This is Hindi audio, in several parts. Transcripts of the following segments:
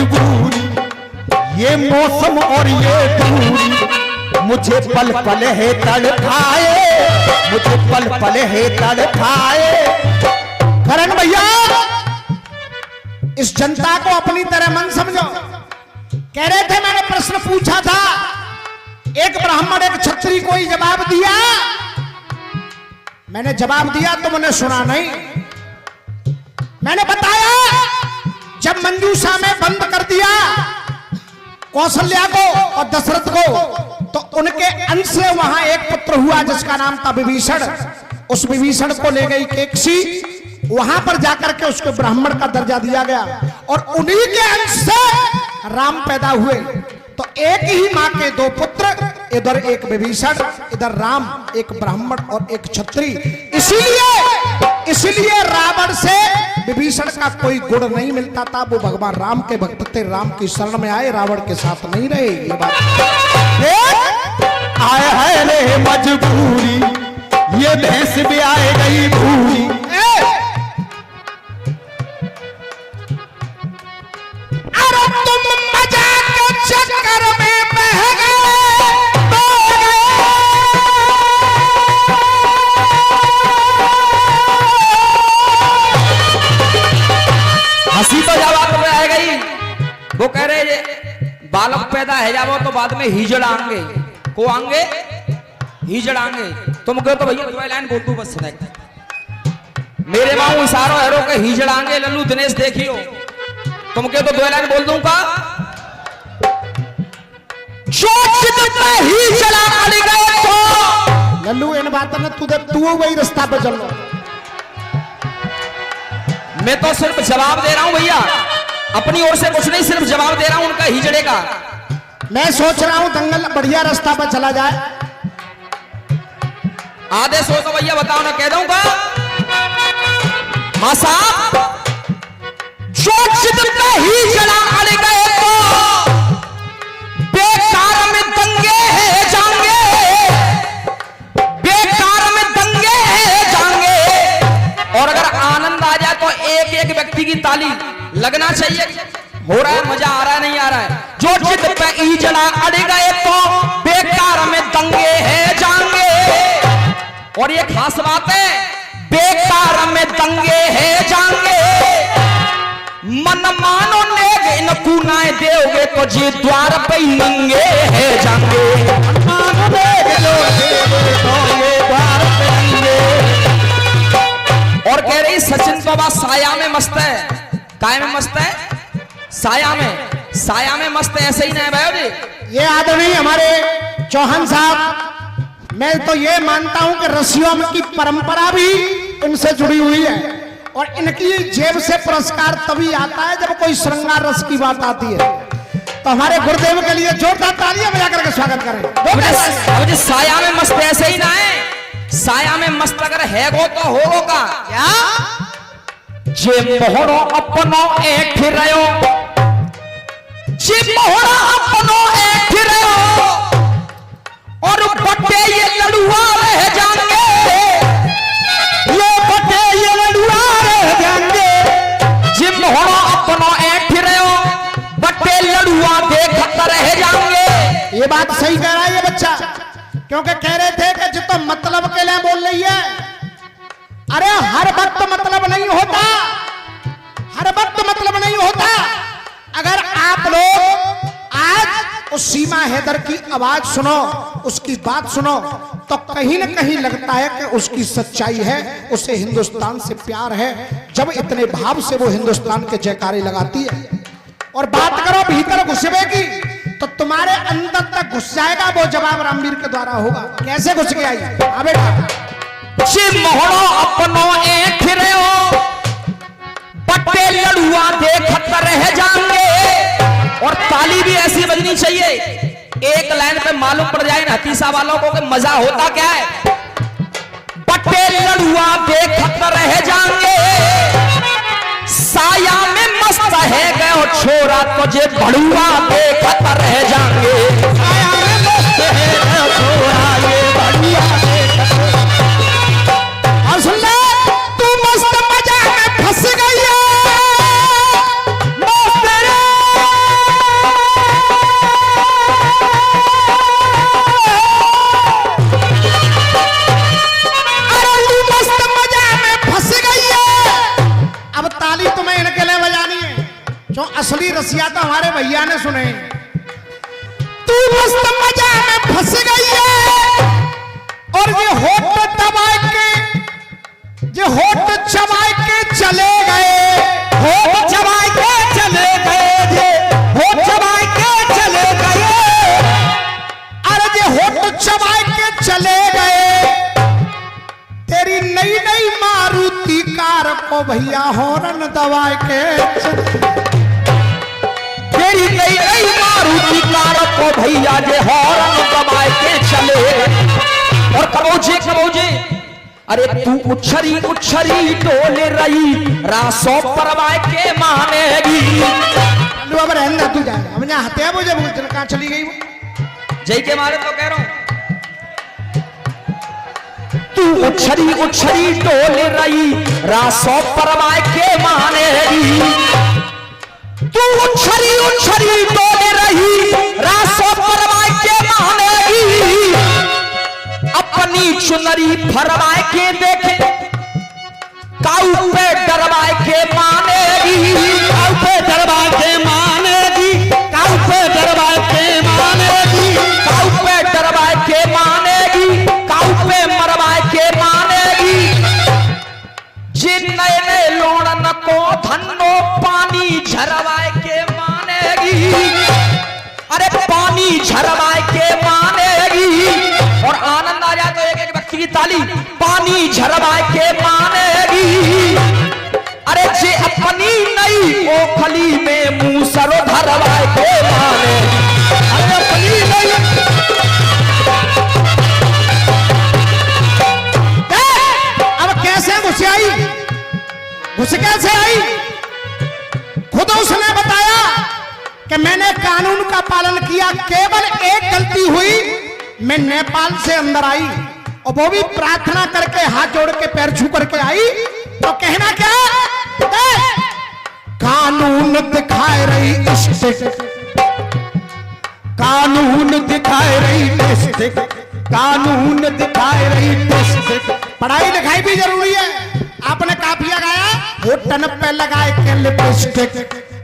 मजबूरी, ये मौसम और ये दूरी मुझे पल पल है तड़पाए, मुझे पल पल है तड़पाए। करण भैया, इस जनता को अपनी तरह मन समझो। कह रहे थे मैंने प्रश्न पूछा था, एक ब्राह्मण एक क्षत्रिय कोई जवाब दिया, मैंने जवाब दिया तो मैंने सुना नहीं। मैंने बताया जब मंजूषा में बंद कर दिया कौशल्या को और दशरथ को, तो उनके अंश से वहां एक पुत्र हुआ जिसका नाम था विभीषण। उस विभीषण को ले गई केकसी, वहां पर जाकर के उसको ब्राह्मण का दर्जा दिया गया और उन्हीं के अंश से राम पैदा हुए। तो एक ही मां के दो पुत्र, इधर एक विभीषण, इधर राम, एक ब्राह्मण और एक क्षत्रिय। इसीलिए रावण से विभीषण का कोई गुण नहीं मिलता था। वो भगवान राम के भक्त थे, राम की शरण में आए, रावण के साथ नहीं रहे। ये बात आए है रे मजबूरी, ये भैंस भी आए गई भूरी। अरे तुम मजाक के चक्कर में बह गए, हंसी तो जवाब में आ गई। वो कह रहे बालक पैदा है जाओ तो बाद में हिजड़ आएंगे, को आएंगे हिजड़ आएंगे। तुम कहो तो भैया जो लाइन बोल दू बस मेरे माऊ इशारो हेरो के हिजड़ आएंगे। लल्लू दिनेश देखियो, तुम कहो तो दो लाइन बोल दूंगा। लल्लू इन बात में तू वही रास्ता पे चल। मैं तो सिर्फ जवाब दे रहा हूं भैया, अपनी ओर से कुछ नहीं, सिर्फ जवाब दे रहा हूं उनका हिजड़े का। मैं सोच रहा हूं दंगल बढ़िया रास्ता पर चला जाए। आदेश हो तो भैया बताओ ना, कह दूंगा मां साहब जो चित्र ही जला अड़ गए तो बेकार में दंगे जाएंगे, बेकार में दंगे जाएंगे। और अगर आनंद आ जाए तो एक एक व्यक्ति की ताली लगना चाहिए। हो रहा है, मजा आ रहा है, नहीं आ रहा है? जो चित पे ई जला अड़ गए तो बेकार में दंगे जाएंगे। और ये खास बात है, बेकार में दंगे जाएंगे। मन मानो नेग इन कुनाए देओगे तो जी द्वार पे नंगे जाएंगे। मानो नेग लोगे तो ये द्वार पे नंगे। और कह रही सचिन तो बात साया में मस्त है, काय में मस्त है? साया में मस्त है। ऐसे ही ना है भाई जी? ये आदरणीय हमारे चौहान साहब, मैं तो ये मानता हूं कि रसियों की परंपरा भी इनसे जुड़ी हुई है और इनकी जेब से पुरस्कार तभी आता है जब कोई श्रृंगार रस की बात आती है। तो हमारे गुरुदेव के लिए जोरदार तालियां बजा करके स्वागत करें। मुझे साया में मस्त ऐसे ही ना है, साया में मस्त अगर है वो तो होगा क्या? जे मोहरो अपनो एक रयो, जे मोहरा अपनो एक रयो और बटे ये लड़ुआ रह जाएंगे, ये बटे ये लड़ुआ रह जाएंगे। जे मोहरा अपनो एक रयो, बटे लड़ुआ देखत रह जाएंगे। ये बात सही कह रहा है ये बच्चा, क्योंकि कह रहे थे कि जो तो मतलब के लिए बोल रही है। अरे हर वक्त मतलब नहीं होता, हर वक्त मतलब नहीं होता। अगर आप लोग आज उस सीमा हैदर की आवाज सुनो, उसकी बात सुनो, तो कहीं न कहीं लगता है कि उसकी सच्चाई है, उसे हिंदुस्तान से प्यार है। जब इतने भाव से वो हिंदुस्तान के जयकारे लगाती है और बात करो भीतर घुसबे की, तो तुम्हारे अंदर तक घुस जाएगा। वो जवाब रामवीर के द्वारा होगा। कैसे घुस गया ये? बेटा मोहरो अपनो एक रहो, बट्टे लड़ुआ देखत रह जाएंगे। और ताली भी ऐसी बजनी चाहिए, एक लाइन पे मालूम पड़ जाए ना हतीसा वालों को कि मजा होता क्या है। बट्टे लड़ुआ देखत रह जाएंगे, साया में मस्त है गयो छोरा तुझे बड़ुआ देखत रह जाएंगे। साया में मस्त है गयो छोरा ये बड़ुआ देखत। और सुन ले, तू मस्त मजा में फंस गई है, मस्त रे जो असली रसिया तो हमारे भैया ने सुने। तू मस्त मजा में फंस गई है और ये होठ दबाए चबाए के चले गए, होठ चबाए के चले गए, होठ चबाए के चले गए। अरे ये होठ चबाए के चले गए, तेरी नई नई मारुति कार को भैया हॉर्न दबाए के, तेरी नई नई मारुति कार को भैया जे हॉर्न दबाए के चले। और कबोजे अरे तू उछरी उछरी डोल रही रासों परवाए के मानेगी। लो अब रहने तू जा, हम यहाँ हत्या मुझे बोल कहाँ चली गई वो। जय के मारे तो कह रहा हूं, तू उछरी उछरी डोल रही रासों परवाए के मानेगी। तू उछरी उछरी डोल रही रासों परवाए के मानेगी। अपनी चुनरी फरवाए के देखे काऊ पे डरवाए के मानेगी, काऊ पे डरवाए के मानेगी, काऊ पे डरवाए के मानेगी, काऊ पे डरवाए के मानेगी, काऊ पे मरवाए के मानेगी। जिन नए नए लोड़न को धन्नो पानी झरवाए के मानेगी। अरे पानी झरवाए के मानेगी। और आनंद आ जाए तो एक एक व्यक्ति की ताली पानी झरवाए के मानेगी। अरे जे अपनी नई ओखली में मुंह सरो धरवाए के मानेगी। अरे अपनी नई अब कैसे घुस कैसे आई? खुद उसने बताया कि मैंने कानून का पालन किया, केवल एक गलती हुई, मैं नेपाल से अंदर आई और वो भी प्रार्थना करके हाथ जोड़ के पैर छू करके आई। तो कहना क्या? कानून दिखाए रही स्टिक, कानून दिखाए रही स्टिक, कानून दिखाए रही स्टिक। पढ़ाई लिखाई भी जरूरी है। आपने काफिया गाया, होठन पे लगाए के लिपस्टिक।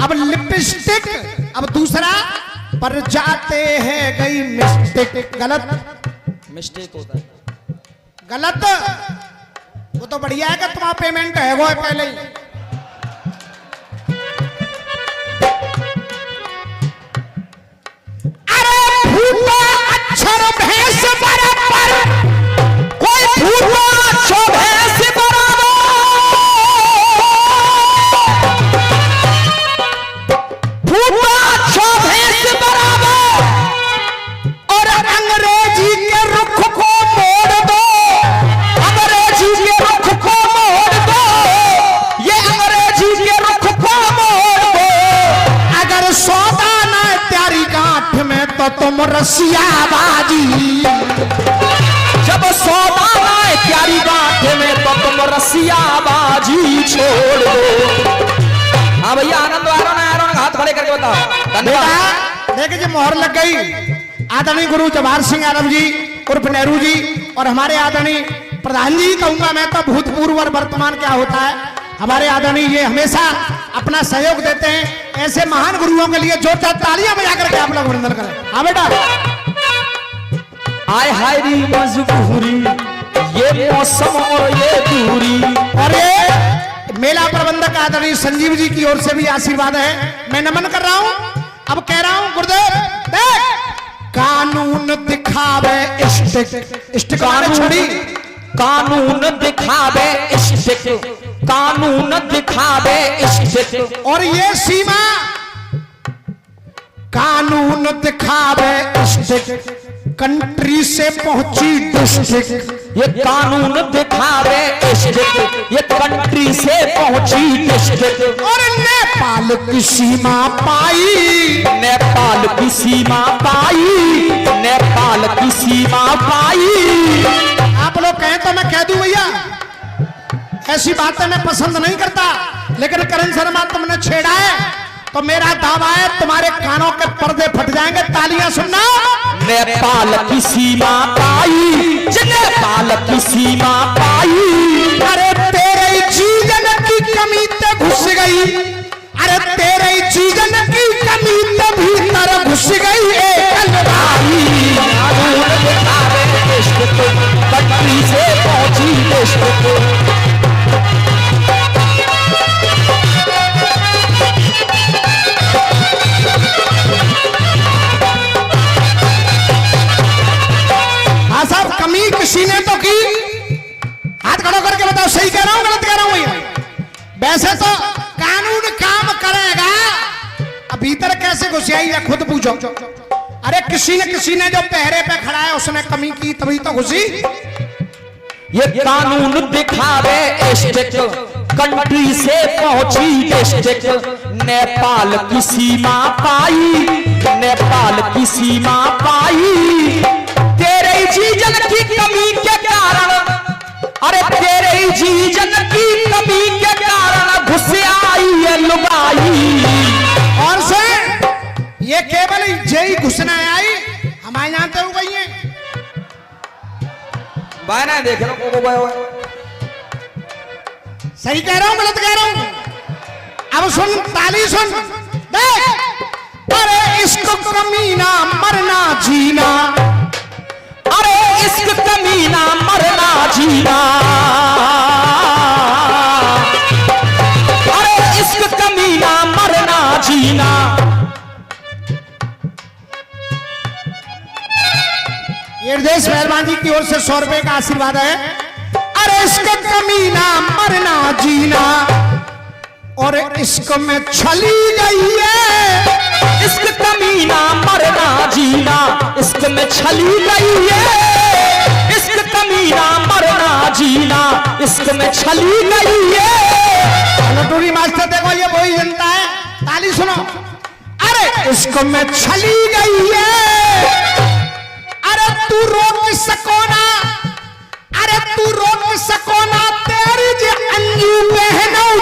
अब लिपस्टिक, अब दूसरा पर जाते हैं गई मिस्टेक। गलत मिस्टेक होता है, गलत। वो तो बढ़िया है कि तुम्हारा पेमेंट है वो है पहले ही। अरे फूटा अक्षर भैंस बराबर, कोई फूटा अक्षर भैंस बराबर, फूटा अक्षर भैंस बराबर। और अंग्रेजी के रुख को मोड़ दो, अंग्रेजी के रुख को मोड़ दो, ये अंग्रेजी के रुख को मोड़ दो। अगर सौदा ना त्यारी गांठ में तो तुम रसियाबाजी, जब सौदा ना त्यारी गांठ में तो तुम रसियाबाजी छोड़ दो। हाँ भैया, आनंद आ रहा है, हाथ खड़े करके बताओ। धन्यवाद। देखिए मोहर लग गई। आदरणीय गुरु जवाहर सिंह यादव जी उर्फ नेहरू जी और हमारे आदरणीय प्रधान जी, कहूंगा मैं तो भूतपूर्व और वर्तमान क्या होता है, हमारे आदरणीय ये हमेशा अपना सहयोग देते हैं। ऐसे महान गुरुओं के लिए जोरदार तालियां बजा करके आप लोग अभिनंदन करें। हाँ बेटा। आय हाय री मजबूरी, ये मौसम और ये दूरी। और ये मेला प्रबंधक आदरणीय संजीव जी की ओर से भी आशीर्वाद है, मैं नमन कर रहा हूं। अब कह रहा हूं गुरुदेव, देख कानून दिखावे स्टिक छोड़ी, कानून दिखावे स्टिक, कानून दिखावे स्टिक। और ये सीमा कानून दिखावे स्टिक, कंट्री से पहुंची डिस्ट्रिक्ट। ये कानून दिखावे स्टिक, ये कंट्री से पहुंची डिस्ट्रिक्ट। और नेपाल की सीमा पाई, नेपाल की सीमा पाई, नेपाल की सीमा पाई। आप लोग कहें तो मैं कह दूं भैया, ऐसी बातें मैं पसंद नहीं करता, लेकिन करण शर्मा तुमने छेड़ा है तो मेरा दावा है तुम्हारे कानों के पर्दे फट जाएंगे। तालियां सुनना। नेपाल की सीमा पाई, नेपाल की सीमा पाई। अरे तेरे जीवन की कमी ते घुस गई, अरे तेरे जी भीतर घुस गई एक अलगाई। कानून दिखावे इश्क को, पटरी से पहुंची इश्क को। हाँ साहब, कमी किसी ने तो की। हाथ खड़ा करके बताओ, सही कह रहा हूं गलत कह रहा हूं भैया? वैसे तो कानून काम करेगा, अब भीतर कैसे घुस आई है खुद पूछो। अरे किसी ने जो पहरे पे खड़ा है उसने कमी की तभी तो घुसी। ये कानून दिखावे इश्क को, कंट्री से पहुंची इश्क। नेपाल की सीमा पाई, नेपाल की सीमा पाई। तेरे जीजन की कमी के कारण, अरे तेरे जीजन की कमी के कारण घुस आई है लुगाई। और से ये केवल जय घुसना आई, हमारे जानते हो भैया बायना देख लो को सही कह रहा हूं गलत कह रहा हूं? अब सुन, ताली सुन, देख। अरे इसको कमीना मरना जीना, अरे इश्क कमीना मरना जीना, अरे इश्क कमीना मरना जीना। ये देश मेहरबान जी की ओर से 100 रुपए का आशीर्वाद है। अरे इसका कमीना मरना जीना, और इश्क में छली गई है। इश्क कमीना मरना जीना, इश्क में छली गई है। इश्क कमीना मरना जीना, इश्क में छली गई है। नटूरी मास्टर देखो, ये वही जनता है, ताली सुनो। अरे इश्क में छली गई है। अरे तू रोक सको ना, अरे तू रोक सको ना, तेरी जो अंजू बहनों